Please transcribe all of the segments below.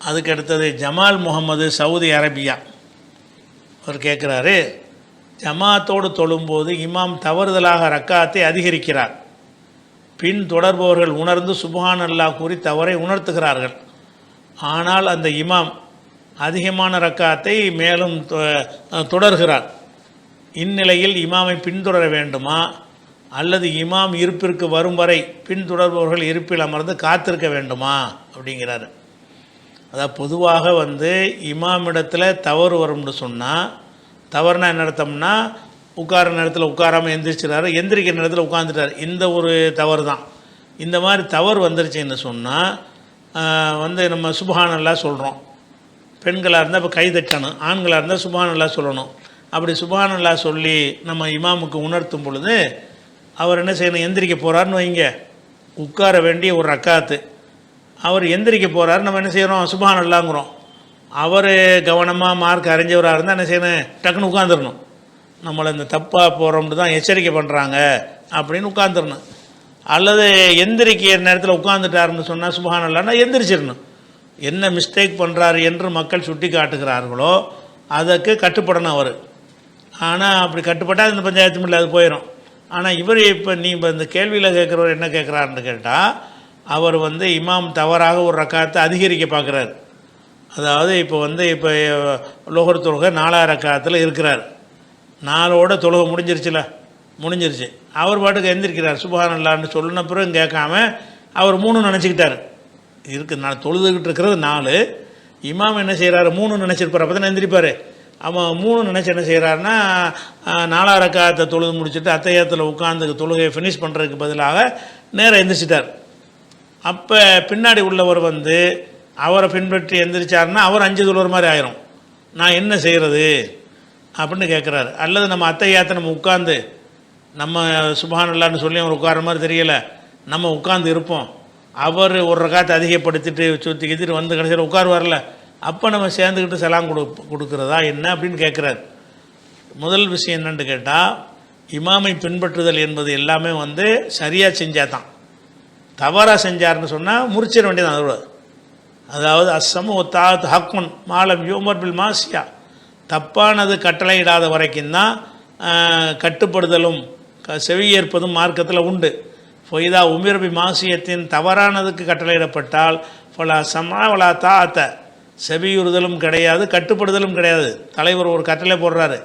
அதுக்கு அடுத்தது Jamal Mohammed, Saudi Arabia. அவர் கேட்குறாரு, ஜமாத்தோடு தொழும்போது இமாம் தவறுதலாக ரக்காத்தை அதிகரிக்கிறார். பின் தொடர்பவர்கள் உணர்ந்து சுப்ஹான் அல்லாஹ் கூறி தவறை உணர்த்துகிறார்கள். ஆனால் அந்த இமாம் அதிகமான ரக்காத்தை மேலும் தொடர்கிறார். இந்நிலையில் இமாமை பின்தொடர வேண்டுமா அல்லது இமாம் இருப்பிற்கு வரும் வரை பின்தொடர்பவர்கள் இருப்பில் அமர்ந்து காத்திருக்க வேண்டுமா அப்படிங்கிறாரு. அதாவது பொதுவாக இமாமிடத்தில் தவறு வரும்னு சொன்னால், தவறுனா என்ன அர்த்தம்னா, உட்கார நேரத்தில் உட்காராமல் எந்திரிச்சிடாரு, எந்திரிக்கிற நேரத்தில் உட்காந்துட்டார், இந்த ஒரு தவறு தான். இந்த மாதிரி தவறு வந்துருச்சுன்னு சொன்னால் நம்ம சுப்ஹானல்லாஹ் சொல்கிறோம். பெண்களாக இருந்தால் இப்போ கை தட்டணும், ஆண்களாக இருந்தால் சுப்ஹானல்லாஹ் சொல்லணும். அப்படி சுப்ஹானல்லாஹ் சொல்லி நம்ம இமாமுக்கு உணர்த்தும் பொழுது அவர் என்ன செய்யணும், எந்திரிக்க போகிறாருன்னு வைங்க, உட்கார வேண்டிய ஒரு ரக்காத்து, அவர் எந்திரிக்க போகிறாரு, நம்ம என்ன செய்கிறோம், சுப்ஹானல்லாஹ்ங்கிறோம். அவர் கவனமாக மார்க் அறிஞ்சவராக இருந்தால் என்ன செய்யணும், டக்குன்னு உட்காந்துடணும். நம்மளை இந்த தப்பாக போகிறோம்னு தான் எச்சரிக்கை பண்ணுறாங்க அப்படின்னு உட்காந்துடணும். அல்லது எந்திரிக்கிற நேரத்தில் உட்காந்துட்டாருன்னு சொன்னால் சுப்ஹானல்லாஹ்னா எந்திரிச்சிடணும். என்ன மிஸ்டேக் பண்ணுறாரு என்று மக்கள் சுட்டி காட்டுகிறார்களோ அதற்கு கட்டுப்படணும் அவர். ஆனால் அப்படி கட்டுப்பட்டால் இந்த பஞ்சாயத்து இல்லை, அது போயிடும். ஆனால் இவர் இப்போ இந்த கேள்வியில் கேட்குறவர் என்ன கேட்குறாருன்னு கேட்டால், அவர் இமாம் தவறாக ஒரு ரக்காத்தை அதிகரிக்க பார்க்குறாரு. அதாவது இப்போ லோகர் தொழுகை 4 ரக்காத்தில் இருக்கிறார், 4ஓட தொழுகை முடிஞ்சிருச்சு. அவர் பாட்டுக்கு எந்திரிக்கிறார், சுப்ஹானல்லாஹ்னு சொல்லின பிறகு கேட்காம அவர் 3 நினச்சிக்கிட்டார். நான் தொழுதுகிட்டு இருக்கிறது 4, இமாம் என்ன செய்கிறாரு 3 நினச்சிருப்பார், அப்போ தான் எந்திரிப்பார். அவன் 3 நினச்சி என்ன செய்கிறாருன்னா 4 ரக்காத்தை தொழுது முடிச்சுட்டு அத்தையாத்தில் உட்காந்து தொழுகையை ஃபினிஷ் பண்ணுறதுக்கு பதிலாக நேராக எந்திரிச்சிட்டார். அப்போ பின்னாடி உள்ளவர் அவரை பின்பற்றி எந்திரிச்சாருன்னா அவர் 5 தொழுகிற மாதிரி ஆயிரும். நான் என்ன செய்கிறது அப்படின்னு கேட்குறாரு. அல்லது நம்ம அத்தையாத்தை நம்ம உட்காந்து நம்ம சுப்ஹானல்லாஹ்னு சொல்லி அவர் உட்கார மாதிரி தெரியலை, நம்ம உட்காந்து இருப்போம், அவர் ஒரு ரக்காத்தை அதிகப்படுத்திட்டு சுற்றி கித்திட்டு கடைசியில் உட்காருவார்ல, அப்போ நம்ம சேர்ந்துக்கிட்டு சலாம் கொடுக்குறதா என்ன அப்படின்னு கேட்குறாரு. முதல் விஷயம் என்னென்னு கேட்டால், இமாமை பின்பற்றுதல் என்பது எல்லாமே சரியாக செஞ்சால் தான். தவறாக செஞ்சார்னு சொன்னால் முறிச்சிட வேண்டியதான். அதோட அதாவது அஸ்ஸமு தாத் ஹக்குன் மாலம் யூமர் பில் மாசியா, தப்பானது கட்டளையிடாத வரைக்கும் தான் கட்டுப்படுதலும் செவியேற்பதும் மார்க்கத்தில் உண்டு. ஃபொய்தா உமிர்பி மாசியத்தின் தவறானதுக்கு கட்டளையிடப்பட்டால் ஃபலா சமா வலா தாத்த, செவியுறுதலும் கிடையாது, கட்டுப்படுதலும் கிடையாது. தலைவர் ஒரு கட்டளை போடுறாரு,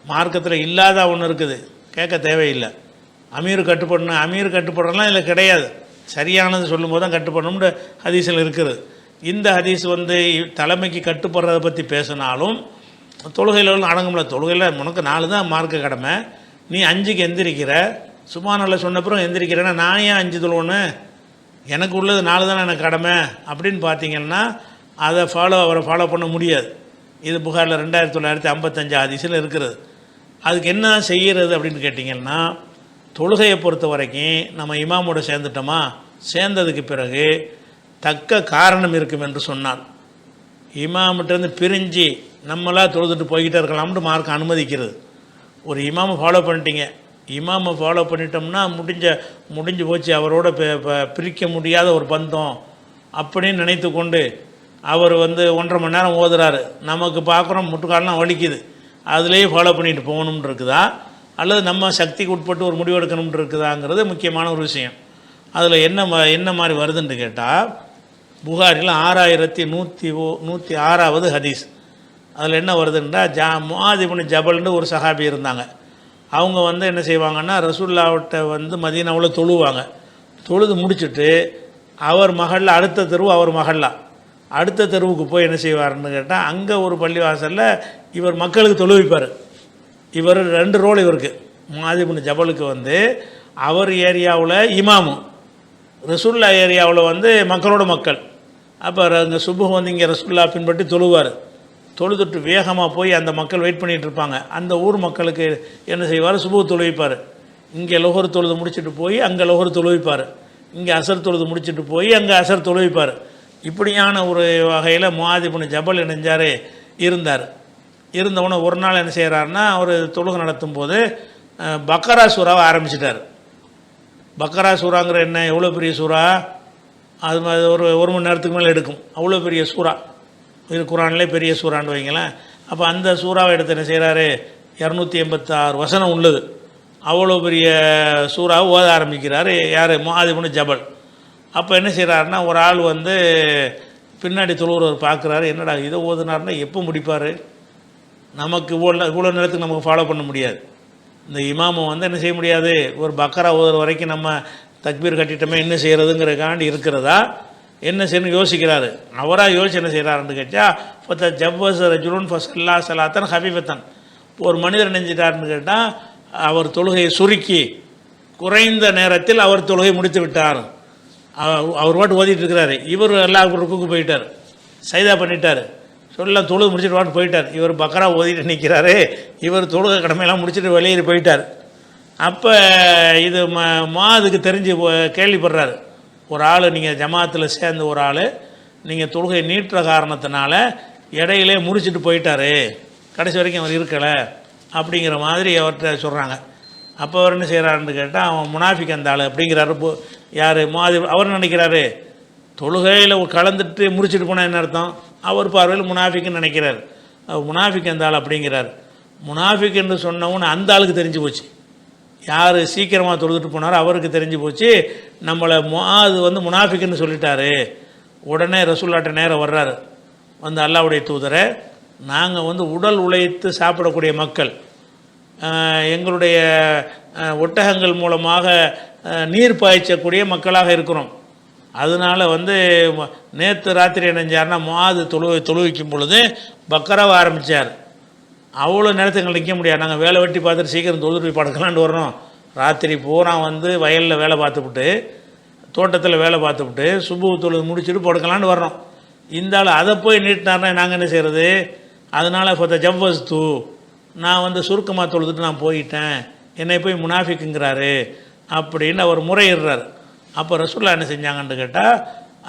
மார்க்கத்தில் இல்லாத ஒன்று இருக்குது, கேட்க தேவையில்லை. அமீர் கட்டுப்படலாம் இல்லை, கிடையாது. சரியானது சொல்லும்போது தான் கட்டுப்படணும்னு ஹதீஸில் இருக்குது. இந்த ஹதீஸ் தலைமைக்கு கட்டுப்படுறதை பற்றி பேசினாலும் தொழுகையில் அடங்கும்ல. தொழுகையில் உனக்கு 4 தான் மார்க்க கடமை, நீ 5க்கு எந்திரிக்கிற, சுப்ஹானல்லாஹ் சொன்னப்புறம் எந்திரிக்கிறேன்னா நான் ஏன் 5 தொழுவன்னு, எனக்கு உள்ளது 4 தானே எனக்கு கடமை அப்படின்னு பார்த்தீங்கன்னா அவரை ஃபாலோ பண்ண முடியாது. இது புகாரில் 2955 ஹதீஸில் இருக்கிறது. அதுக்கு என்ன செய்கிறது அப்படின்னு கேட்டிங்கன்னா, தொழுகையை பொறுத்த வரைக்கும் நம்ம இமாமோட சேர்ந்துட்டோமா, சேர்ந்ததுக்கு பிறகு தக்க காரணம் இருக்கும் என்று சொன்னால், இமாமிட்டேருந்து பிரிஞ்சு நம்மளாக தொழுதுட்டு போய்கிட்டே இருக்கலாம்னு மார்க் அனுமதிக்கிறது. ஒரு இமாமை ஃபாலோ பண்ணிட்டீங்க, இமாமை ஃபாலோ பண்ணிட்டோம்னா முடிஞ்சு போச்சு, அவரோட பிரிக்க முடியாத ஒரு பந்தம் அப்படின்னு நினைத்து கொண்டு அவர் 1.5 மணி நேரம் ஓதுறாரு, நமக்கு பார்க்குறோம் முட்டுக்காலெலாம் வலிக்குது, அதுலேயே ஃபாலோ பண்ணிட்டு போகணும்னு இருக்குதா, அல்லது நம்ம சக்திக்கு உட்பட்டு ஒரு முடிவு எடுக்கணும்னு இருக்குதாங்கிறது முக்கியமான ஒரு விஷயம். அதில் என்ன மாதிரி வருதுன்னு கேட்டால், புகாரில் 6106வது ஹதீஸ். அதில் என்ன வருதுன்னா, முஆத் இப்னு ஜபல்னு ஒரு சஹாபி இருந்தாங்க. அவங்க என்ன செய்வாங்கன்னா, ரசூலுல்லாஹ்ட்ட மதீனாவில் தொழுவாங்க. தொழுது முடிச்சுட்டு அவர் மஹல்ல அடுத்த தெருவு, அவர் மஹல்லா அடுத்த தெருவுக்கு போய் என்ன செய்வார்னு கேட்டால், அங்கே ஒரு பள்ளிவாசலில் இவர் மக்களுக்கு தொழுவிப்பார். இவர் 2 ரோல் இவருக்கு. முஆத் இப்னு ஜபலுக்கு அவர் ஏரியாவில் இமாமும், ரசூல்லா ஏரியாவில் மக்களோட மக்கள். அப்போ அங்கே சுபுஹ் இங்கே ரசூல்லா பின்பற்றி தொழுவார். தொழுதுட்டு வேகமாக போய் அந்த மக்கள் வெயிட் பண்ணிகிட்டு இருப்பாங்க. அந்த ஊர் மக்களுக்கு என்ன செய்வார், சுபுஹ் தொழுவிப்பார். இங்கே லொஹர் தொழுது முடிச்சுட்டு போய் அங்கே லொஹர் தொழுவிப்பார், இங்கே அசர் தொழுது முடிச்சுட்டு போய் அங்கே அசர் தொழுவிப்பார். இப்படியான ஒரு வகையில் முஆத் இப்னு ஜபல் இணைஞ்சார் இருந்தார். இருந்தவொன்னே ஒரு நாள் என்ன செய்கிறாருன்னா, அவர் தொழுகை நடத்தும் போது பக்கரா சூறாவை ஆரம்பிச்சிட்டார். பக்கரா சூறாங்கிற என்ன, எவ்வளோ பெரிய சூறா, அது ஒரு மணி நேரத்துக்கு மேலே எடுக்கும், அவ்வளோ பெரிய சூறா. இது குரான்லேயே பெரிய சூறான்னு வைங்களேன். அப்போ அந்த சூறாவை எடுத்து என்ன செய்கிறாரு, 286 வசனம் உள்ளது, அவ்வளோ பெரிய சூறாவை ஓத ஆரம்பிக்கிறார். யார்? முஆத் இப்னு ஜபல். அப்போ என்ன செய்கிறாருன்னா, ஒரு ஆள் வந்து பின்னாடி தொழுகிறவர் பார்க்குறாரு, என்னடா இதை ஓதுனாருன்னா எப்போ முடிப்பார், நமக்கு இவ்வளோ நேரத்துக்கு நமக்கு ஃபாலோ பண்ண முடியாது. இந்த இமாமை வந்து என்ன செய்ய முடியாது, ஒரு பக்கரா ஓதுற வரைக்கும் நம்ம தக்பீர் கட்டிட்டோமே என்ன செய்கிறதுங்கிறக்காண்டி இருக்கிறதா, என்ன செய்யணும் யோசிக்கிறாரு. அவராக யோசிச்சு என்ன செய்கிறாருன்னு கேட்டால், இப்போ ஜவ்வஸ் ரஜுலுன் ஃபஸல்லா ஸலாத்தன் ஹஃபீஃபத்தன், ஒரு மனிதர் நினைஞ்சிட்டாருன்னு கேட்டால் அவர் தொழுகையை சுருக்கி குறைந்த நேரத்தில் அவர் தொழுகை முடித்து விட்டார். அவர் பாட்டு ஓதிட்டு இருக்கிறாரு, இவர் எல்லா ருக்குக்கு போயிட்டார், சைதா பண்ணிட்டார், சொல்ல தொழுது முடிச்சுட்டு வாட்டு போயிட்டார். இவர் பக்கரா ஓதிட்டு நிற்கிறாரு, இவர் தொழுகை கடமையெல்லாம் முடிச்சுட்டு வெளியேறி போயிட்டார். அப்போ இது மாதுக்கு தெரிஞ்சு கேள்விப்படுறாரு. ஒரு ஆள் நீங்கள் ஜமாத்தில் சேர்ந்த ஒரு ஆள் நீங்கள் தொழுகை நீட்டுற காரணத்தினால இடையிலே முடிச்சுட்டு போயிட்டார், கடைசி வரைக்கும் அவர் இருக்கலை அப்படிங்கிற மாதிரி அவர்கிட்ட சொல்கிறாங்க. அப்போ அவர் என்ன செய்கிறாருன்னு கேட்டால், அவன் முனாஃபிக் அந்த ஆள் அப்படிங்கிறாரு. யார்? மாதிரி அவர் நினைக்கிறாரு தொழுகையில் கலந்துட்டு முடிச்சுட்டு போனால் என்ன அர்த்தம், அவர் பார்வையில் முனாஃபிக்குன்னு நினைக்கிறார். முனாஃபிக் அந்த ஆள் அப்படிங்கிறார். முனாஃபிக் என்று சொன்னவன்னு அந்த ஆளுக்கு தெரிஞ்சு போச்சு. யார் சீக்கிரமாக தொழுதுட்டு போனாரோ அவருக்கு தெரிஞ்சு போச்சு, நம்மளை முஆத் வந்து முனாஃபிக்குன்னு சொல்லிட்டாரு. உடனே ரசூலுல்லாஹ்ட்ட நேரம் வர்றாரு, வந்து அல்லாஹ்வுடைய தூதரை, நாங்கள் வந்து உடல் உழைத்து சாப்பிடக்கூடிய மக்கள், எங்களுடைய ஒட்டகங்கள் மூலமாக நீர் பாய்ச்சக்கூடிய மக்களாக இருக்கிறோம். அதனால் வந்து நேற்று ராத்திரி நினைஞ்சார்னா முஆத் தொழுவிக்கும் பொழுது பக்கராவை ஆரம்பித்தார். அவ்வளோ நேரத்தை எங்களுக்கு நிற்க முடியாது, நாங்கள் வேலை வெட்டி பார்த்துட்டு சீக்கிரம் தொழுது போய் படுக்கலான்னு வர்றோம். ராத்திரி பூரா வந்து வயலில் வேலை பார்த்துவிட்டு, தோட்டத்தில் வேலை பார்த்துவிட்டு, சுபு தொழுது முடிச்சுட்டு படுக்கலான்னு வர்றோம். இந்த ஆள் அதை போய் நீட்டினார்னா நாங்கள் என்ன செய்கிறது? அதனால் இப்போ ஜவ்வஸ் தூ, நான் வந்து சுருக்கமாக தொழுதுட்டு நான் போயிட்டேன், என்னை போய் முனாஃபிக்குங்கிறாரு அப்படின்னு அவர் முறையிடுறார். அப்போ ரசூலுல்லாஹ் என்ன செஞ்சாங்கன்னு கேட்டால்,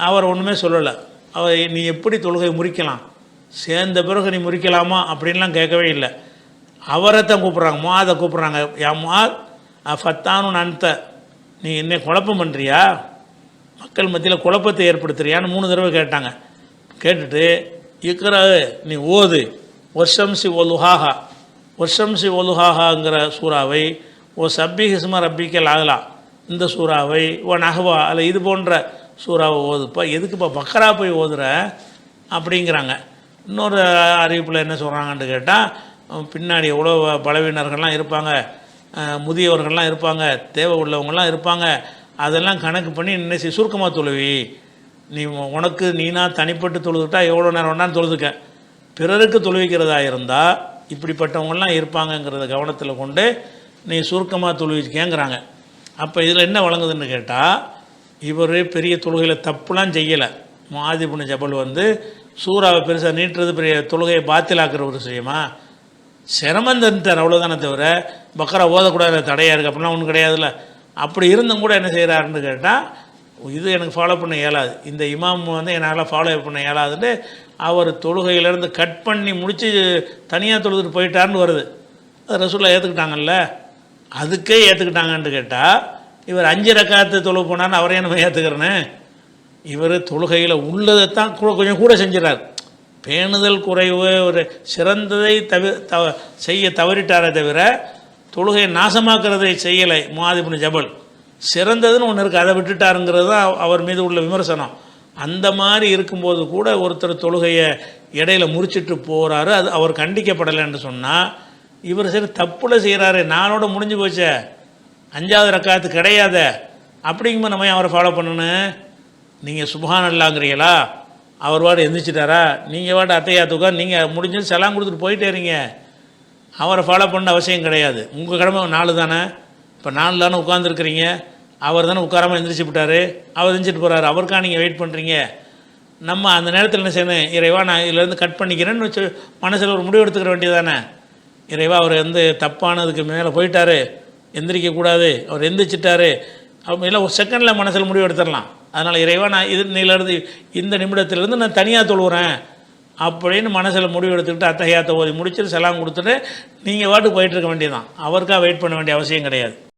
அவர் ஒன்றுமே சொல்லலை. அவர் நீ எப்படி தொழுகை முறிக்கலாம், சேர்ந்த பிறகு நீ முறிக்கலாமா அப்படின்லாம் கேட்கவே இல்லை. அவரை தான் கூப்பிட்றாங்க, முஆதை கூப்பிட்றாங்க. யா முஆத் ஃபத்தானு அன்த, நீ என்ன குழப்பம் பண்ணுறியா, மக்கள் மத்தியில் குழப்பத்தை ஏற்படுத்துறியான்னு 3 தடவை கேட்டாங்க. கேட்டுட்டு இக்ரா, நீ ஓது, வஷம்சி ஒலுஹாஹா, வஷம்சி ஒலுஹாஹாங்கிற சூறாவை, ஓ சப்பி ஹிஸ்ம ரப்பிக்கல் ஆகலா இந்த சூறாவை, ஓ நஹ்வா அல்ல இது போன்ற சூறாவை ஓதுப்பா, எதுக்குப்பா பக்கரா போய் ஓதுற அப்படிங்கிறாங்க. இன்னொரு அறிவிப்பில் என்ன சொல்கிறாங்கன்னு கேட்டால், பின்னாடி எவ்வளோ பலவீனர்கள்லாம் இருப்பாங்க, முதியவர்கள்லாம் இருப்பாங்க, தேவை உள்ளவங்கள்லாம் இருப்பாங்க, அதெல்லாம் கணக்கு பண்ணி நினைச்சு சுருக்கமாக தொழுவி, நீ உனக்கு நீனா தனிப்பட்டு தொழுதுட்டா எவ்வளோ நேரம் வேணாலும் தொழுதுக்க, பிறருக்கு தொழுவிக்கிறதா இருந்தால் இப்படிப்பட்டவங்களாம் இருப்பாங்கங்கிறத கவனத்தில் கொண்டு நீ சுருக்கமாக தொழுவிக்கேங்கிறாங்க. அப்போ இதில் என்ன வழங்குதுன்னு கேட்டால், இவர் பெரிய தொழுகையில் தப்புலாம் செய்யலை. முஆத் இப்னு ஜபல் வந்து சூறாவை பெருசாக நீட்டுறது பெரிய தொழுகையை பாத்திலாக்குற ஒரு விஷயமா, சிரமம் தந்துட்டார் அவ்வளோதானே தவிர பக்கரா ஓதக்கூடாது தடையாக இருக்குது அப்படிலாம் ஒன்றும் கிடையாதுல்ல. அப்படி இருந்தும் கூட என்ன செய்கிறாருன்னு கேட்டால், இது எனக்கு ஃபாலோ பண்ண இயலாது, இந்த இமாம் வந்து என்னால் ஃபாலோ பண்ண இயலாதுன்னு அவர் தொழுகையிலேருந்து கட் பண்ணி முடித்து தனியாக தொழுதுட்டு போயிட்டார்னு வருது. அது ரசூலுல்லாஹ் ஏற்றுக்கிட்டாங்கல்ல, அதுக்கே ஏற்றுக்கிட்டாங்கன்னு கேட்டால், இவர் 5 ரக்காத்து தொழுக போனார்னு அவரே நம்ம ஏற்றுக்கிறேன்னு, இவர் தொழுகையில் உள்ளதைத்தான் கொஞ்சம் கூட செஞ்சிடறார். பேணுதல் குறைவு, ஒரு சிறந்ததை செய்ய தவறிட்டாரே தவிர தொழுகையை நாசமாக்குறதை செய்யலை. முஆத் இப்னு ஜபல் சிறந்ததுன்னு ஒன்று இருக்குது, அதை விட்டுட்டாருங்கிறது தான் அவர் மீது உள்ள விமர்சனம். அந்த மாதிரி இருக்கும்போது கூட ஒருத்தர் தொழுகையை இடையில முறிச்சிட்டு போகிறாரு, அது அவர் கண்டிக்கப்படலைன்னு சொன்னால், இவர் சரி தப்புல செய்கிறாரு, நாளோட முடிஞ்சு போச்சே, 5வது ரக்காத்து கிடையாத, அப்படிங்கும்போது நம்ம அவரை ஃபாலோ பண்ணணும். நீங்கள் சுப்ஹான் அல்லாஹ்ங்கிறீங்களா, அவர் வாடு எந்திரிச்சிட்டாரா, நீங்கள் வாட்டு அத்தையாத்துக்கா, நீங்கள் முடிஞ்சது செலாம் கொடுத்துட்டு போயிட்டே இருங்க, அவரை ஃபாலோ பண்ண அவசியம் கிடையாது. உங்கள் கடமை 4 தானே, இப்போ 4 தானே உட்காந்துருக்குறீங்க, அவர் தானே உட்காராமல் எந்திரிச்சு விட்டார், அவர் எந்திரிச்சிட்டு போகிறாரு, அவருக்காக நீங்கள் வெயிட் பண்ணுறீங்க. நம்ம அந்த நேரத்தில் என்ன செய்யணும், இறைவா நான் இதிலேருந்து கட் பண்ணிக்கிறேன்னு வச்சு மனசில் ஒரு முடிவு எடுத்துக்கிற வேண்டியதானே. இறைவா அவர் வந்து தப்பானதுக்கு மேலே போயிட்டார், எந்திரிக்கக்கூடாது, அவர் எந்திரிச்சிட்டாரு, அவங்க இல்லை ஒரு செகண்டில் மனசில் முடிவு எடுத்துடலாம். அதனால் இறைவா நான் இதிலிருந்து இந்த நிமிடத்திலேருந்து நான் தனியாக தொழுகிறேன் அப்படின்னு மனசில் முடிவு எடுத்துக்கிட்டு அத்தஹியாத்தை ஓதி முடிச்சுட்டு செலாம் கொடுத்துட்டு நீங்கள் வாட்டுக்கு போயிட்டு இருக்க வேண்டியதான். அவருக்காக வெயிட் பண்ண வேண்டிய அவசியம் கிடையாது.